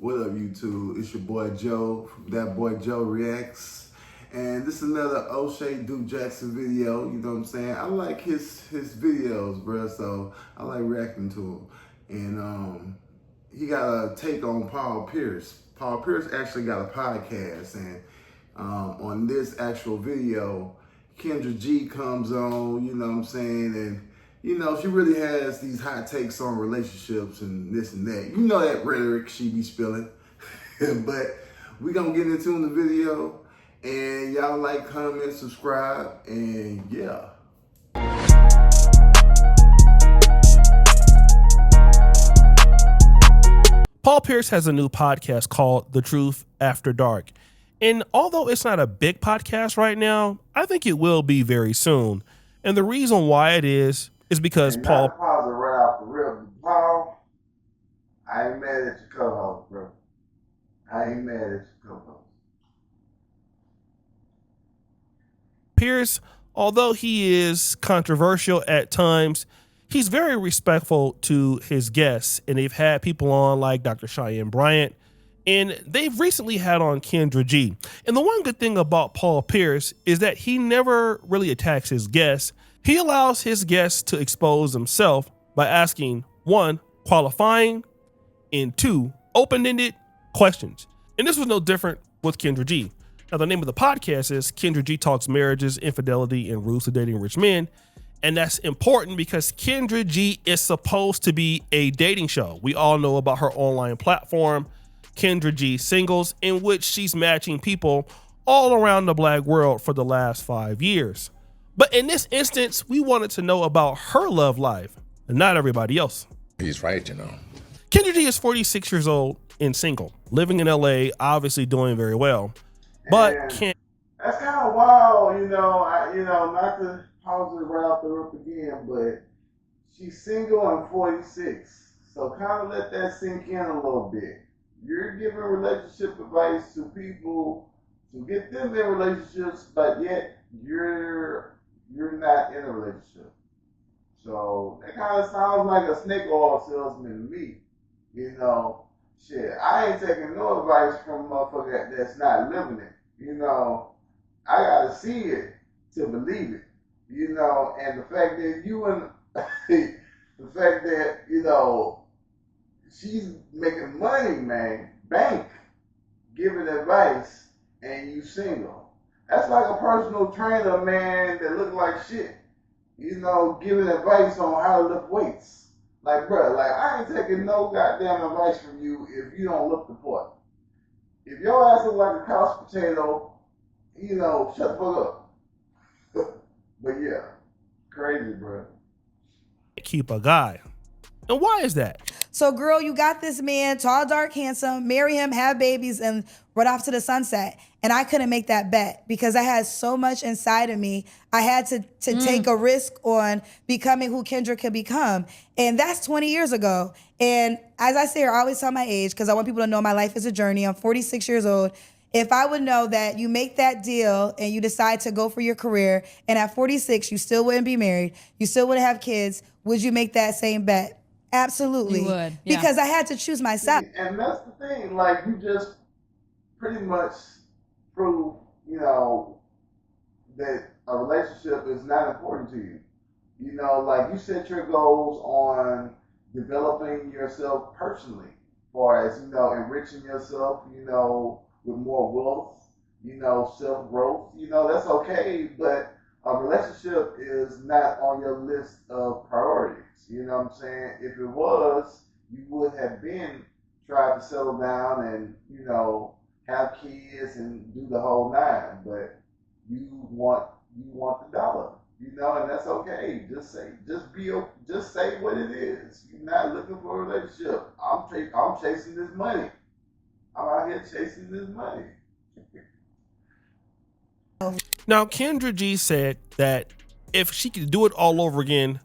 What up, YouTube? It's your boy Joe, That Boy Joe Reacts. And this is another O'Shea Duke Jackson video, you know what I'm saying? I like his videos, bro, so I like reacting to him. And he got a take on Paul Pierce. Paul Pierce actually got a podcast, and on this actual video, Kendra G comes on, you know what I'm saying? And you know, she really has these hot takes on relationships and this and that. You know that rhetoric she be spilling. But we gonna get into in the video. And y'all like, comment, subscribe, and yeah. Paul Pierce has a new podcast called The Truth After Dark. And although it's not a big podcast right now, I think it will be very soon. And the reason why it is because Paul... Pause it right off the rip. Paul, I ain't mad at your co-host, bro. I ain't mad at your co-host. Pierce, although he is controversial at times, he's very respectful to his guests. And they've had people on like Dr. Cheyenne Bryant. And they've recently had on Kendra G. And the one good thing about Paul Pierce is that he never really attacks his guests. He allows his guests to expose himself by asking, 1, qualifying, and 2, open-ended questions. And this was no different with Kendra G. Now, the name of the podcast is Kendra G Talks Marriages, Infidelity, and Rules to Dating Rich Men. And that's important because Kendra G is supposed to be a dating show. We all know about her online platform, Kendra G Singles, in which she's matching people all around the black world for the last 5 years. But in this instance, we wanted to know about her love life and not everybody else. He's right, you know. Kendra G is 46 years old and single, living in LA, obviously doing very well. But that's kind of wild, you know. Not to pause it right off the rip again, but she's single and 46. So kind of let that sink in a little bit. You're giving relationship advice to people to get them in relationships, but yet you're not in a relationship. So that kind of sounds like a snake oil salesman to me. You know, shit, I ain't taking no advice from a motherfucker that's not living it. You know, I gotta see it to believe it. You know, and the fact that you know, she's making money, man, bank, giving advice, and you single. That's like a personal trainer, man, that look like shit. You know, giving advice on how to lift weights. Like, bro, like, I ain't taking no goddamn advice from you if you don't look the part. If your ass look like a couch potato, you know, shut the fuck up. But yeah, crazy, bro. Keep a guy. And why is that? So, girl, you got this man, tall, dark, handsome, marry him, have babies, and run off to the sunset. And I couldn't make that bet because I had so much inside of me. I had to take a risk on becoming who Kendra could become. And that's 20 years ago. And as I say, I always tell my age because I want people to know my life is a journey. I'm 46 years old. If I would know that you make that deal and you decide to go for your career, and at 46, you still wouldn't be married, you still wouldn't have kids, would you make that same bet? Absolutely. You would, yeah. Because I had to choose myself. And that's the thing, like, you just pretty much prove, you know, that a relationship is not important to you. You know, like, you set your goals on developing yourself personally, as far as, you know, enriching yourself, you know, with more wealth, you know, self-growth, you know, that's okay, but a relationship is not on your list of priorities. You know what I'm saying? If it was, you would have been tried to settle down and, you know, have kids and do the whole nine. But you want the dollar, you know, and that's okay. Just say what it is. You're not looking for a relationship. I'm chasing this money. I'm out here chasing this money. Now, Kendra G said that if she could do it all over again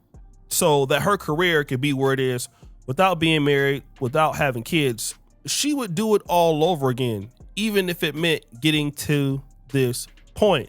so that her career could be where it is without being married, without having kids, she would do it all over again, even if it meant getting to this point.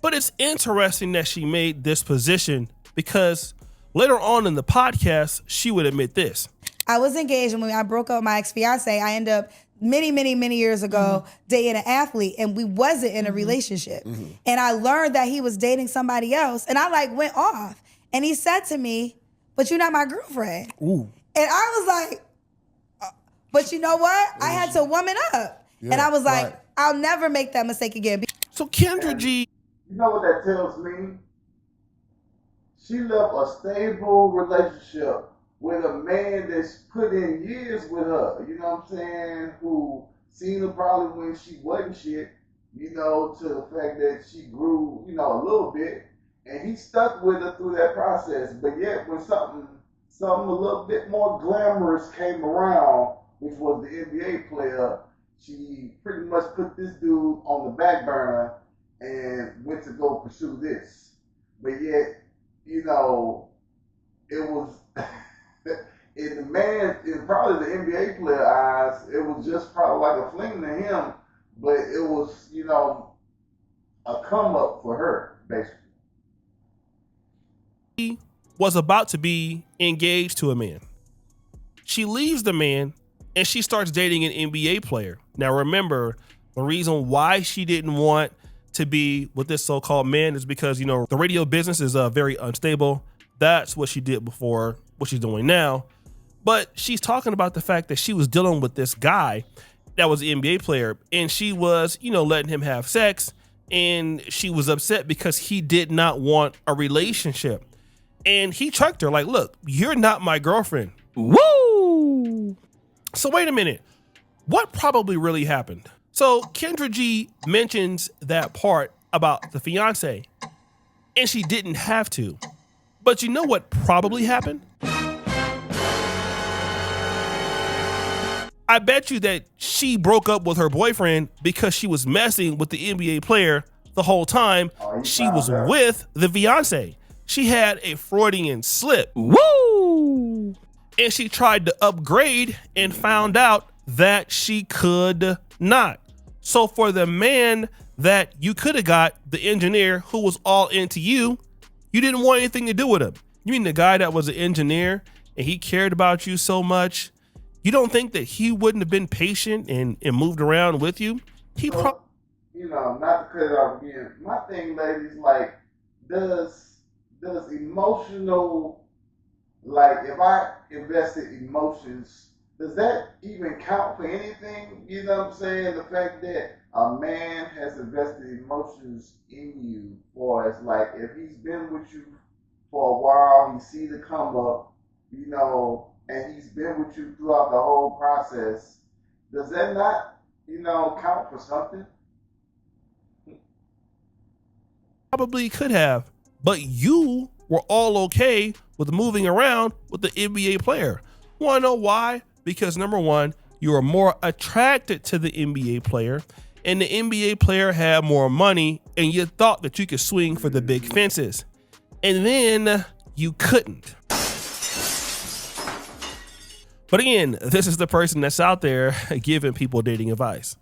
But it's interesting that she made this position because later on in the podcast, she would admit this. I was engaged, and when I broke up with my ex-fiance, I ended up many years ago dating an athlete, and we wasn't in a relationship. And I learned that he was dating somebody else, and I like went off. And he said to me, "But you're not my girlfriend." Ooh. And I was like, but you know what? I had to woman up. And I was like, I'll never make that mistake again. So Kendra G. You know what that tells me? She left a stable relationship with a man that's put in years with her, you know what I'm saying, who seen her probably when she wasn't shit, you know, to the fact that she grew, you know, a little bit, and he stuck with her through that process. But yet when something a little bit more glamorous came around, which was the NBA player, she pretty much put this dude on the back burner and went to go pursue this. But yet, you know, it was in probably the NBA player eyes, it was just probably like a fling to him, but it was, you know, a come up for her, basically. She was about to be engaged to a man. She leaves the man and she starts dating an NBA player. Now remember, the reason why she didn't want to be with this so-called man is because, you know, the radio business is very unstable. That's what she did before, what she's doing now. But she's talking about the fact that she was dealing with this guy that was an NBA player, and she was, you know, letting him have sex, and she was upset because he did not want a relationship. And he chucked her like, look, you're not my girlfriend. Woo! So wait a minute. What probably really happened? So Kendra G mentions that part about the fiance, and she didn't have to. But you know what probably happened? I bet you that she broke up with her boyfriend because she was messing with the NBA player the whole time she was with the fiance. She had a Freudian slip. Woo! And she tried to upgrade and found out that she could not. So for the man that you could have got, the engineer who was all into you, you didn't want anything to do with him. You mean the guy that was an engineer and he cared about you so much? You don't think that he wouldn't have been patient and moved around with you? He probably, you know, not to cut it off again. My thing, ladies, like, does emotional, like, if I invested emotions, does that even count for anything? You know what I'm saying? The fact that a man has invested emotions in you, for as like, if he's been with you for a while, he see the come up, you know, and he's been with you throughout the whole process, does that not, you know, count for something? probably could have, but you were all okay with moving around with the NBA player. Want to know why? Because number one, you were more attracted to the NBA player, and the NBA player had more money, and you thought that you could swing for the big fences, and then you couldn't. But again, this is the person that's out there giving people dating advice.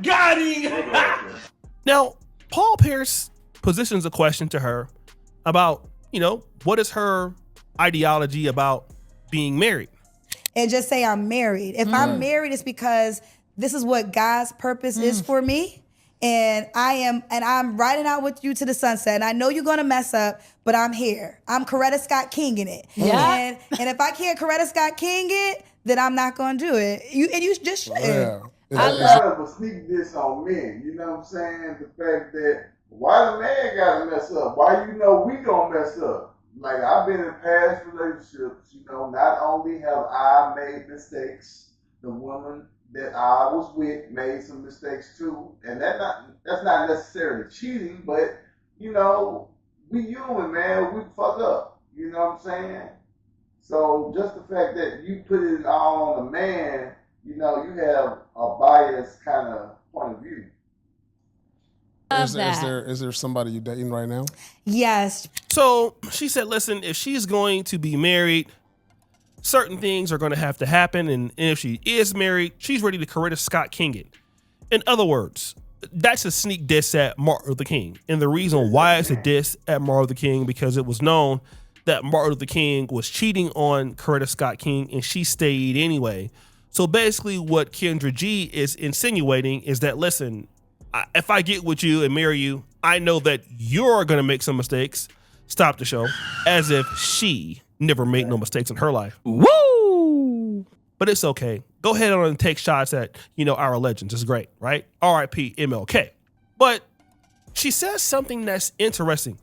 Got him! Now, Paul Pierce positions a question to her about, you know, what is her ideology about being married? And just say I'm married. If I'm married, it's because this is what God's purpose is for me. And I'm riding out with you to the sunset. And I know you're gonna mess up, but I'm here. I'm Coretta Scott Kinging it. Yeah. And if I can't Coretta Scott King it, then I'm not gonna do it. You just should. Yeah. It's kind of a sneak diss on men, you know what I'm saying? The fact that, why the man gotta mess up? Why you know we gonna mess up? Like, I've been in past relationships, you know, not only have I made mistakes, the woman that I was with made some mistakes too. And that's not necessarily cheating, but, you know, we human, man, we fuck up. You know what I'm saying? So just the fact that you put it all on the man, you know, you have a biased kind of point of view. Is there somebody you're dating right now? Yes. So she said, listen, if she's going to be married, certain things are going to have to happen. And if she is married, she's ready to Coretta Scott King it. In other words, that's a sneak diss at Martin Luther King. And the reason why it's a diss at Martin Luther King, because it was known that Martin Luther King was cheating on Coretta Scott King and she stayed anyway. So basically what Kendra G is insinuating is that, listen, if I get with you and marry you, I know that you're going to make some mistakes. Stop the show. As if she never made no mistakes in her life. Woo! But it's okay. Go ahead on and take shots at, our legends. It's great, right? R.I.P. MLK. But she says something that's interesting.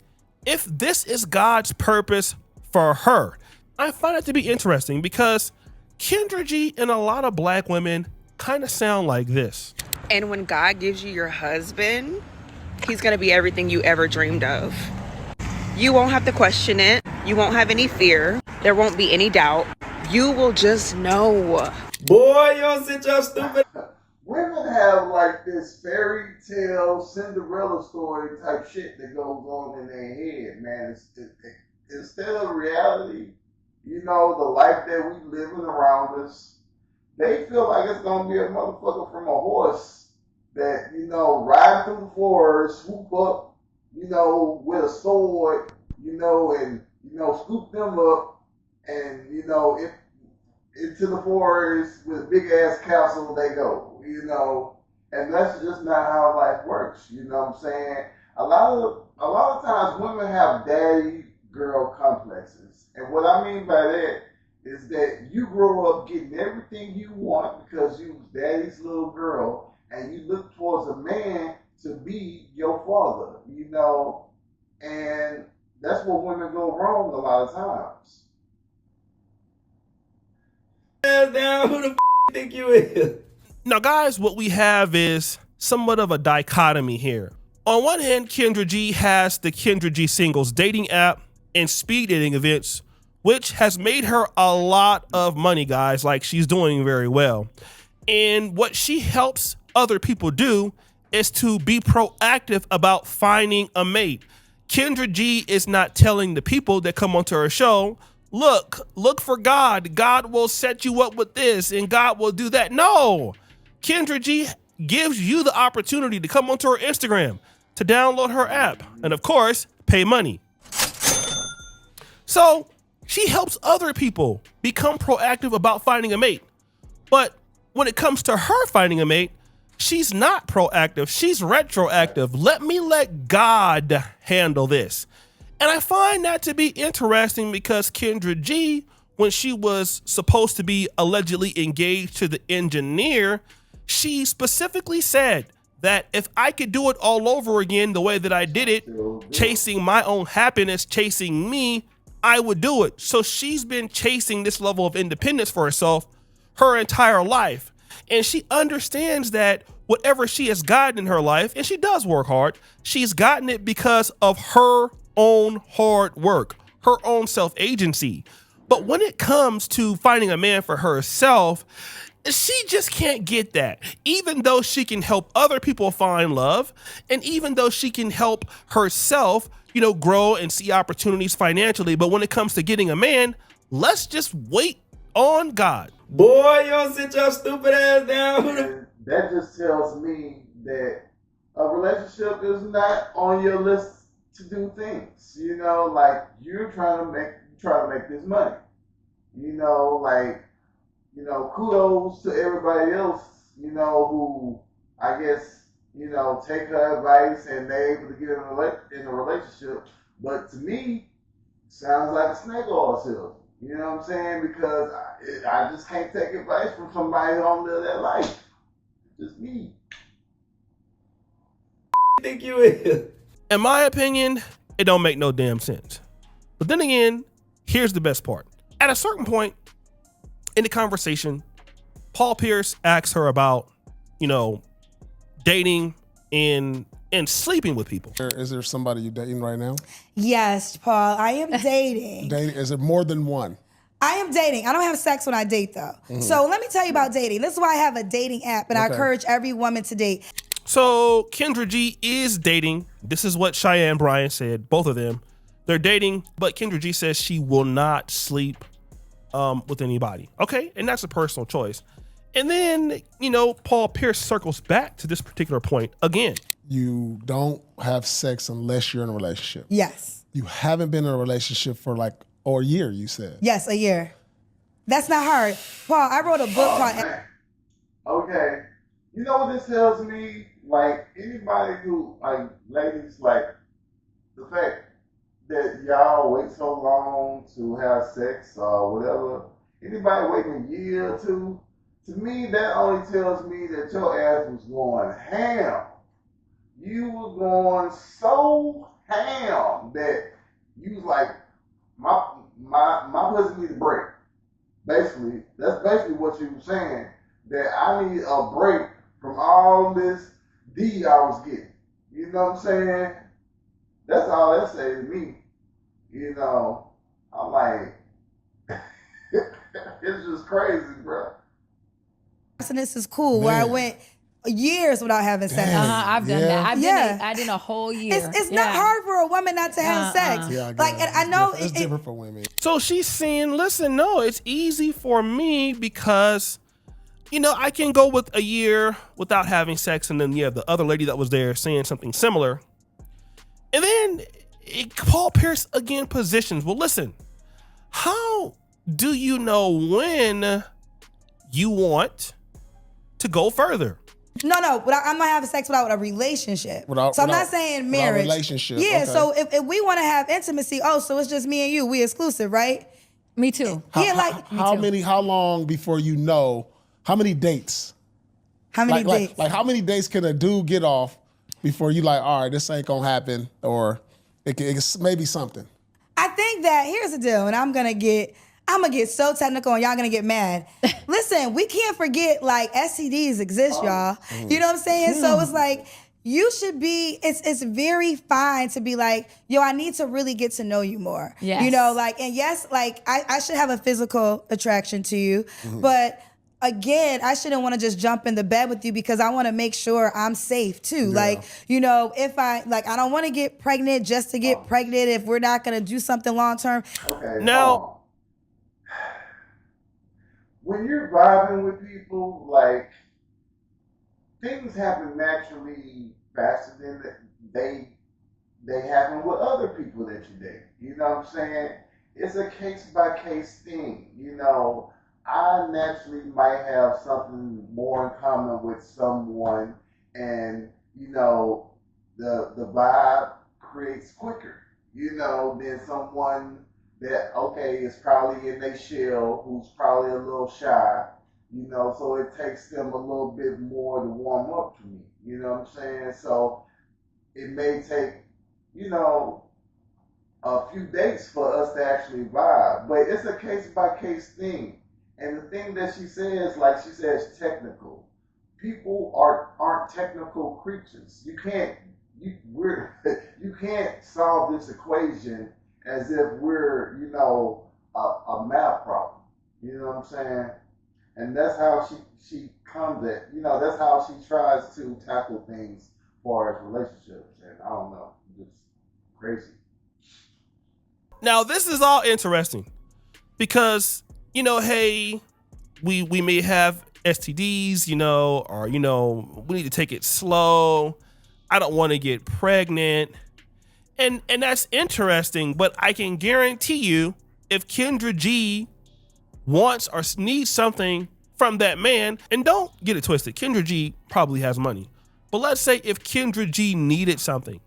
If this is God's purpose for her, I find it to be interesting because Kendra G and a lot of black women kind of sound like this. And when God gives you your husband, he's going to be everything you ever dreamed of. You won't have to question it. You won't have any fear. There won't be any doubt. You will just know. Boy, y'all sit y'all stupid. Women have like this fairy tale Cinderella story type shit that goes on in their head, man. Instead of reality, the life that we living around us, they feel like it's gonna be a motherfucker from a horse that, ride through the forest, swoop up, with a sword, and, scoop them up and, into the forest with a big ass castle they go, and that's just not how life works, you know what I'm saying? A lot of times women have daddy girl complexes. And what I mean by that is that you grow up getting everything you want because you was daddy's little girl and you look towards a man to be your father, and that's where women go wrong a lot of times. Down, who the think you is? Now, guys, what we have is somewhat of a dichotomy here. On one hand, Kendra G has the Kendra G Singles dating app and speed dating events, which has made her a lot of money, guys. Like, she's doing very well. And what she helps other people do is to be proactive about finding a mate. Kendra G is not telling the people that come onto her show, look for God. God will set you up with this and God will do that. No, Kendra G gives you the opportunity to come onto her Instagram, to download her app, and of course, pay money. So she helps other people become proactive about finding a mate. But when it comes to her finding a mate, she's not proactive. She's retroactive. Let God handle this. And I find that to be interesting because Kendra G, when she was supposed to be allegedly engaged to the engineer, she specifically said that if I could do it all over again the way that I did it, chasing my own happiness, chasing me, I would do it. So she's been chasing this level of independence for herself her entire life. And she understands that whatever she has gotten in her life, and she does work hard, she's gotten it because of her own hard work, her own self-agency. But when it comes to finding a man for herself, she just can't get that. Even though she can help other people find love, and even though she can help herself, grow and see opportunities financially, but when it comes to getting a man, let's just wait on God. Boy, y'all sit y'all stupid ass down. That just tells me that a relationship is not on your list to do things. Like you're trying to make this money. Kudos to everybody else, who I guess, take her advice and they're able to get in a relationship. But to me, it sounds like a snake oil salesman. You know what I'm saying? Because I just can't take advice from somebody who don't live that life. Just me. Think you is? In my opinion, it don't make no damn sense. But then again, here's the best part. At a certain point in the conversation, Paul Pierce asks her about, dating and sleeping with people. Is there somebody you're dating right now? Yes, Paul, I am dating. Dating? Is it more than one? I am dating. I don't have sex when I date, though. Mm-hmm. So let me tell you about dating. This is why I have a dating app, and I encourage every woman to date. So Kendra G is dating. This is what Cheyenne Bryant said. Both of them, they're dating, but Kendra G says she will not sleep with anybody. Okay, and that's a personal choice. And then, Paul Pierce circles back to this particular point again. You don't have sex unless you're in a relationship. Yes. You haven't been in a relationship for like Or a year, you said. Yes, a year. That's not hard. Paul, I wrote a book called... Man. Okay. You know what this tells me? Like, anybody who, like, ladies, like, the fact that y'all wait so long to have sex or whatever, anybody waiting a year or two, to me, that only tells me that your ass was going ham. You was going so ham that you was like, my pussy need a break. Basically, that's basically what you were saying. That I need a break from all this D I was getting. You know what I'm saying? That's all that say to me. You know, I'm like, it's just crazy, bro. This is cool. Man. Where I went years without having sex. I've done that. I did a whole year. It's not hard for a woman not to have sex. Yeah, like, and I know it's different for women. So she's saying, listen, no, it's easy for me because, you know, I can go with a year without having sex. And then, yeah, the other lady that was there saying something similar. And then Paul Pierce again positions. Well, listen, how do you know when you want to go further? No, I'm not having sex without a relationship. So I'm not saying marriage. Relationship. Yeah, okay. so if we want to have intimacy, so it's just me and you, we exclusive, right? Me too. How long before you know, how many dates? How many dates? Like how many dates can a dude get off before you like, all right, this ain't gonna happen, or it's maybe something? I think that, here's the deal, and I'm gonna get so technical and y'all gonna get mad. Listen, we can't forget, like, STDs exist, y'all. You know what I'm saying? So it's like, you should be, it's very fine to be like, yo, I need to really get to know you more. Yes. You know, like, and yes, like, I should have a physical attraction to you, but again, I shouldn't want to just jump in the bed with you because I want to make sure I'm safe too. Yeah. Like, you know, if I don't want to get pregnant just to get pregnant if we're not going to do something long term. Okay. Now, when you're vibing with people, like, things happen naturally faster than they happen with other people that you date. You know what I'm saying? It's a case-by-case thing. You know, I naturally might have something more in common with someone, and, you know, the vibe creates quicker, you know, than someone that, okay, is probably in their shell, who's probably a little shy, you know, so it takes them a little bit more to warm up to me, you know what I'm saying? So it may take, you know, a few dates for us to actually vibe, but it's a case-by-case thing. And the thing that she says, like she says, technical. People aren't technical creatures. You can't solve this equation as if we're, you know, a math problem. You know what I'm saying? And that's how she comes at, you know, that's how she tries to tackle things as far as relationships. And I don't know, it's crazy. Now, this is all interesting because, you know, hey, we may have STDs, you know, or, you know, we need to take it slow. I don't want to get pregnant. And that's interesting, but I can guarantee you if Kendra G wants or needs something from that man, and don't get it twisted, Kendra G probably has money. But let's say if Kendra G needed something,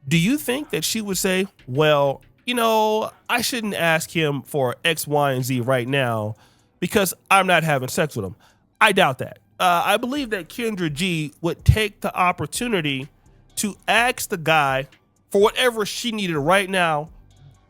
do you think that she would say, well, you know, I shouldn't ask him for X, Y, and Z right now because I'm not having sex with him? I doubt that. I believe that Kendra G would take the opportunity to ask the guy for whatever she needed right now,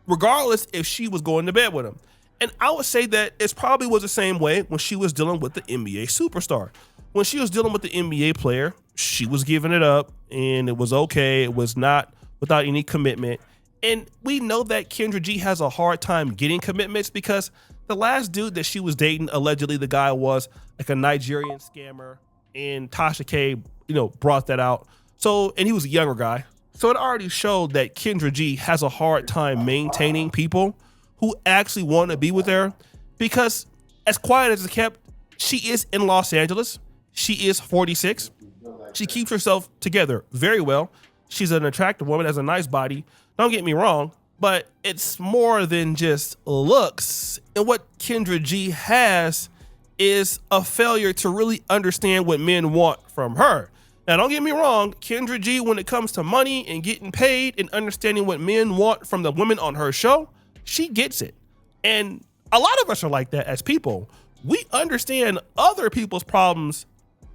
regardless if she was going to bed with him. And I would say that it probably was the same way when she was dealing with the NBA superstar. When she was dealing with the NBA player, she was giving it up and it was okay. It was not without any commitment. And we know that Kendra G has a hard time getting commitments because the last dude that she was dating, allegedly the guy was like a Nigerian scammer, and Tasha K, you know, brought that out. So, and he was a younger guy. So it already showed that Kendra G has a hard time maintaining people who actually want to be with her because as quiet as it's kept, she is in Los Angeles. She is 46. She keeps herself together very well. She's an attractive woman, has a nice body. Don't get me wrong, but it's more than just looks. And what Kendra G has is a failure to really understand what men want from her. Now, don't get me wrong, Kendra G, when it comes to money and getting paid and understanding what men want from the women on her show, she gets it. And a lot of us are like that as people. We understand other people's problems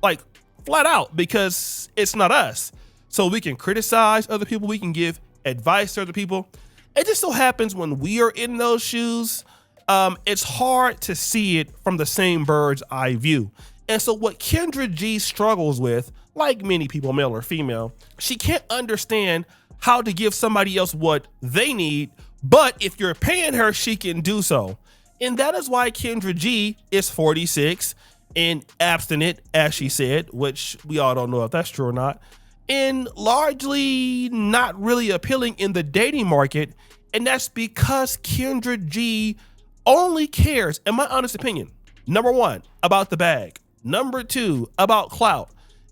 like flat out because it's not us. So we can criticize other people, we can give advice to other people. It just so happens when we are in those shoes, it's hard to see it from the same bird's eye view. And so what Kendra G struggles with, like many people, male or female, she can't understand how to give somebody else what they need, but if you're paying her, she can do so. And that is why Kendra G is 46 and abstinent, as she said, which we all don't know if that's true or not, and largely not really appealing in the dating market. And that's because Kendra G only cares, in my honest opinion, number one, about the bag, number two, about clout,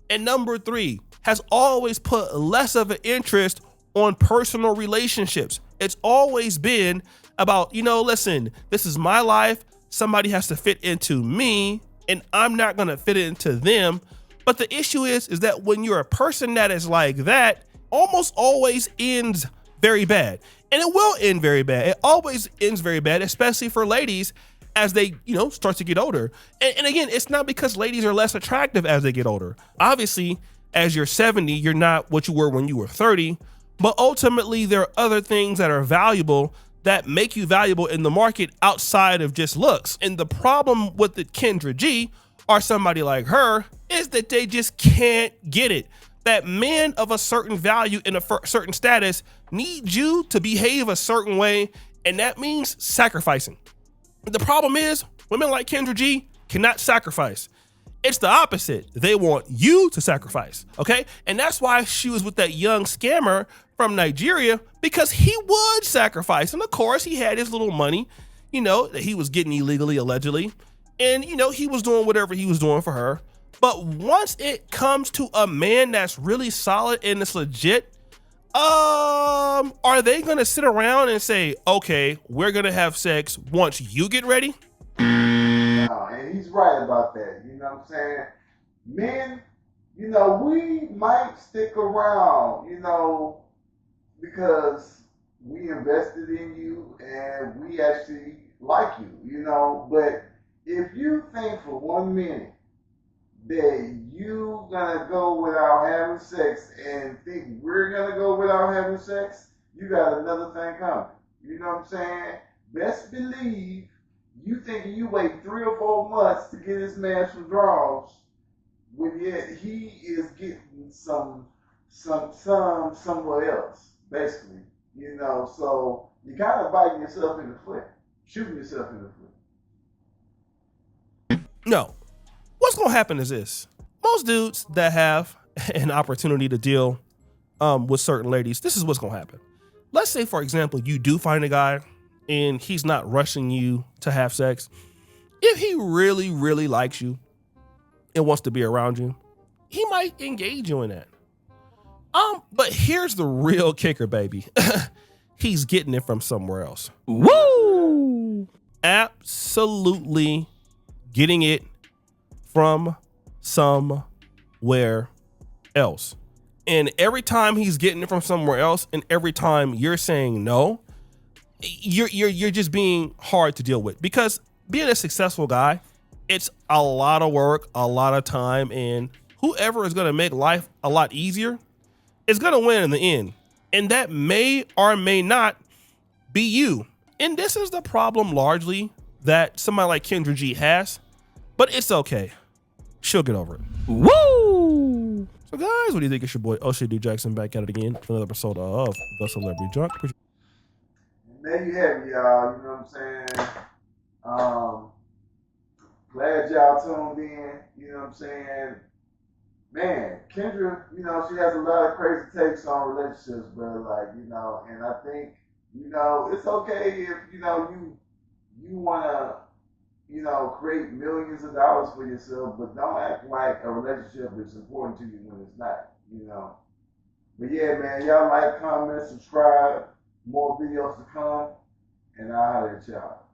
and number three, has always put less of an interest on personal relationships. It's always been about, listen, this is my life. Somebody has to fit into me and I'm not going to fit into them. But the issue is that when you're a person that is like that, almost always ends very bad. And it will end very bad. It always ends very bad, especially for ladies as they, start to get older. And again, it's not because ladies are less attractive as they get older. Obviously, as you're 70, you're not what you were when you were 30. But ultimately, there are other things that are valuable that make you valuable in the market outside of just looks. And the problem with the Kendra G or somebody like her is that they just can't get it. That men of a certain value in a certain status need you to behave a certain way, and that means sacrificing. The problem is women like Kendra G cannot sacrifice. It's the opposite. They want you to sacrifice, okay? And that's why she was with that young scammer from Nigeria, because he would sacrifice. And of course, he had his little money, that he was getting illegally, allegedly. And, he was doing whatever he was doing for her. But once it comes to a man that's really solid and it's legit, are they gonna sit around and say, okay, we're gonna have sex once you get ready? No, and he's right about that. You know what I'm saying? Men, we might stick around, because we invested in you and we actually like you, But if you think for 1 minute that you gonna go without having sex and think we're gonna go without having sex, you got another thing coming. You know what I'm saying? Best believe you thinking you wait 3 or 4 months to get this man some draws, when yet he is getting some somewhere else, basically. So you kind of biting yourself in the foot, shooting yourself in the foot. No. What's going to happen is this. Most dudes that have an opportunity to deal with certain ladies, this is what's going to happen. Let's say, for example, you do find a guy and he's not rushing you to have sex. If he really, really likes you and wants to be around you, he might engage you in that. But here's the real kicker, baby. He's getting it from somewhere else. Woo! Absolutely getting it from somewhere else. And every time he's getting it from somewhere else, and every time you're saying no, you're just being hard to deal with. Because being a successful guy, it's a lot of work, a lot of time, and whoever is going to make life a lot easier is going to win in the end. And that may or may not be you. And this is the problem largely that somebody like Kendra G has, but it's okay. She'll get over it. Woo! So guys, what do you think? It's your boy O'Shea D. Jackson back at it again for another episode of The Celebrity Drunk. And there you have it, y'all. You know what I'm saying? Glad y'all tuned in. You know what I'm saying? Man, Kendra, she has a lot of crazy takes on relationships, bro. And I think, it's okay if, you want to, create millions of dollars for yourself, but don't act like a relationship is important to you when it's not, But yeah, man, y'all like, comment, subscribe. more videos to come, and I'll holler at y'all.